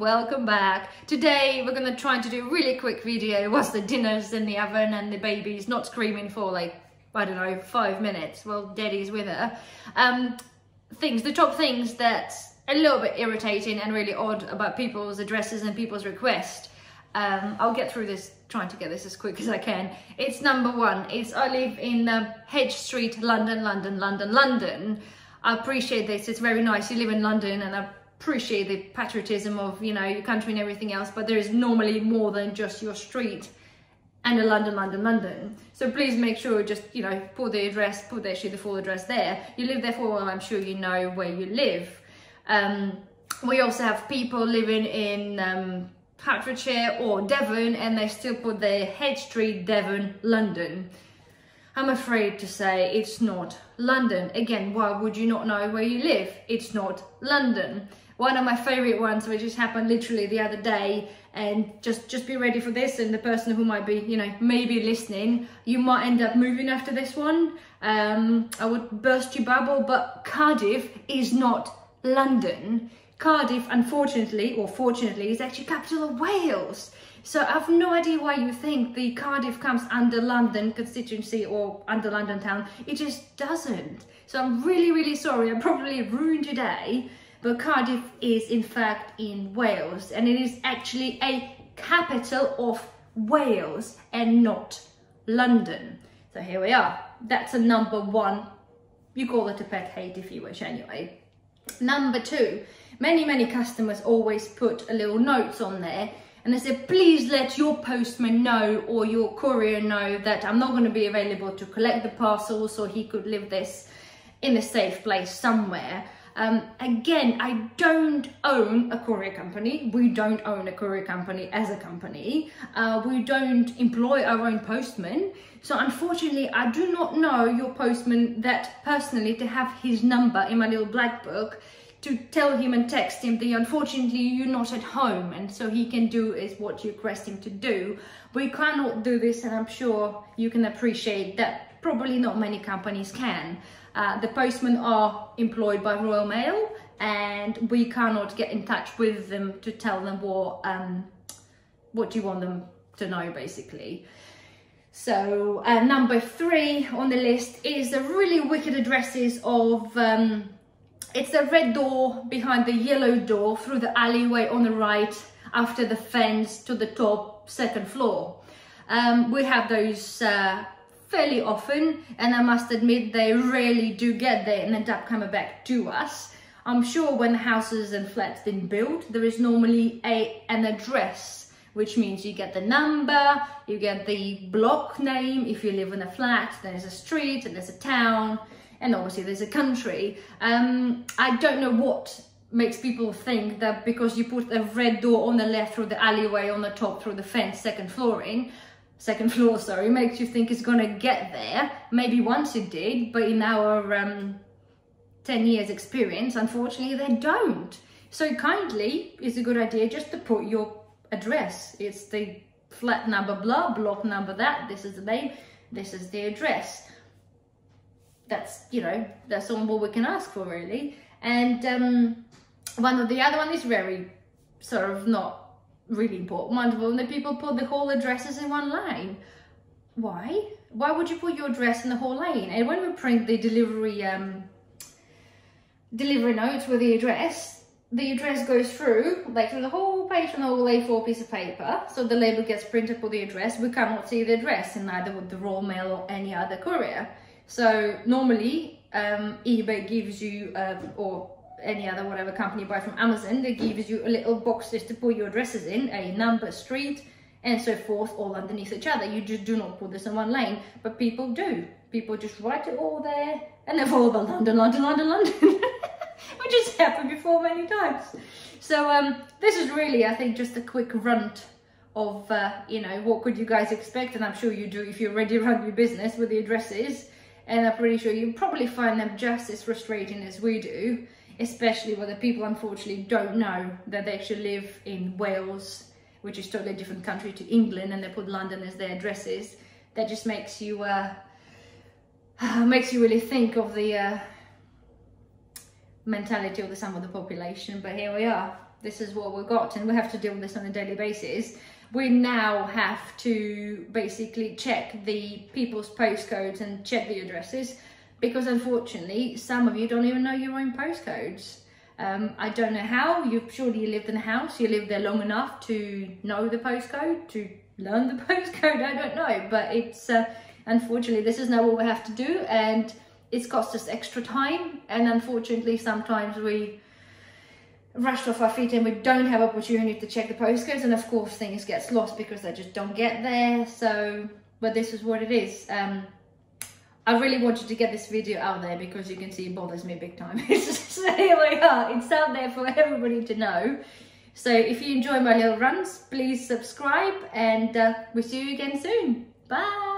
welcome back. Today we're gonna try to do a really quick video whilst the dinner's in the oven and the baby's not screaming for like, I don't know, 5 minutes while daddy's with her. The top things that's a little bit irritating and really odd about people's addresses and people's requests. I'll get through this, trying to get this as quick as I can. It's number one, I live in Hedge Street, London. I appreciate this, it's very nice, you live in London, and I appreciate the patriotism of, you know, your country and everything else, but there is normally more than just your street and a London. So please make sure, just, you know, put the address, put actually the full address there. You live there for a while, I'm sure you know where you live. We also have people living in Hertfordshire or Devon, and they still put their Hedge Street, Devon, London. I'm afraid to say it's not London. Again, why would you not know where you live? It's not London. One of my favorite ones, which just happened literally the other day, and just be ready for this, and the person who might be, you know, maybe listening, you might end up moving after this one. I would burst your bubble, but Cardiff is not London. Cardiff, unfortunately, or fortunately, is actually capital of Wales. So I have no idea why you think the Cardiff comes under London constituency or under London town. It just doesn't. So I'm really sorry. I probably ruined your day. But Cardiff is in fact in Wales, and it is actually a capital of Wales and not London. So here we are. That's a number one. You call it a pet hate if you wish anyway. Number two, many customers always put a little notes on there, and they say, please let your postman know or your courier know that I'm not going to be available to collect the parcel, so he could leave this in a safe place somewhere. Again, I don't own a courier company. We don't own a courier company as a company. We don't employ our own postman. So unfortunately, I do not know your postman that personally to have his number in my little black book to tell him and text him that unfortunately you're not at home, and so he can do is what you request him to do. We cannot do this, and I'm sure you can appreciate that probably not many companies can. The postmen are employed by Royal Mail, and we cannot get in touch with them to tell them what you want them to know, basically. So number three on the list is the really wicked addresses of it's the red door behind the yellow door through the alleyway on the right after the fence to the top second floor. We have those fairly often, and I must admit they rarely do get there and end up coming back to us. I'm sure when houses and flats been built, there is normally an address, which means you get the number, you get the block name. If you live in a flat, there's a street and there's a town, and obviously there's a country. I don't know what makes people think that because you put a red door on the left through the alleyway, on the top through the fence, second floor, makes you think it's gonna get there. Maybe once it did, but in our 10 years experience, unfortunately they don't. So kindly, it's a good idea just to put your address. It's the flat number blah, block number that, this is the name, this is the address. That's, you know, that's all we can ask for, really. And one of the other one is very sort of not really important. Wonderful, and the people put the whole addresses in one line. Why would you put your address in the whole lane? And when we print the delivery notes with the address goes through, like through the whole page on the whole A4 piece of paper, so the label gets printed with the address. We cannot see the address, and neither would the Royal Mail or any other courier. So normally eBay gives you or any other whatever company you buy from Amazon, they gives you a little box just to put your addresses in, a number, street, and so forth, all underneath each other. You just do not put this in one lane, but people do. People just write it all there, and they've all about London, which has happened before many times. So this is really, I think, just a quick runt of, you know, what could you guys expect, and I'm sure you do if you already run your business with the addresses, and I'm pretty sure you probably find them just as frustrating as we do. Especially when the people unfortunately don't know that they actually live in Wales, which is totally a different country to England, and they put London as their addresses. That just makes you really think of the mentality of some of the population. But here we are. this is what we've got, and we have to deal with this on a daily basis. We now have to basically check the people's postcodes and check the addresses, because unfortunately some of you don't even know your own postcodes. I don't know how. Surely you lived in a house, you lived there long enough to know the postcode, to learn the postcode. I don't know, but it's unfortunately this is now what we have to do, and it's cost us extra time, and unfortunately sometimes we rushed off our feet and we don't have opportunity to check the postcodes, and of course things gets lost because they just don't get there. So, but this is what it is. I really wanted to get this video out there because you can see it bothers me big time. So here we are, it's out there for everybody to know. So if you enjoy my little runs, please subscribe, and we'll see you again soon. Bye.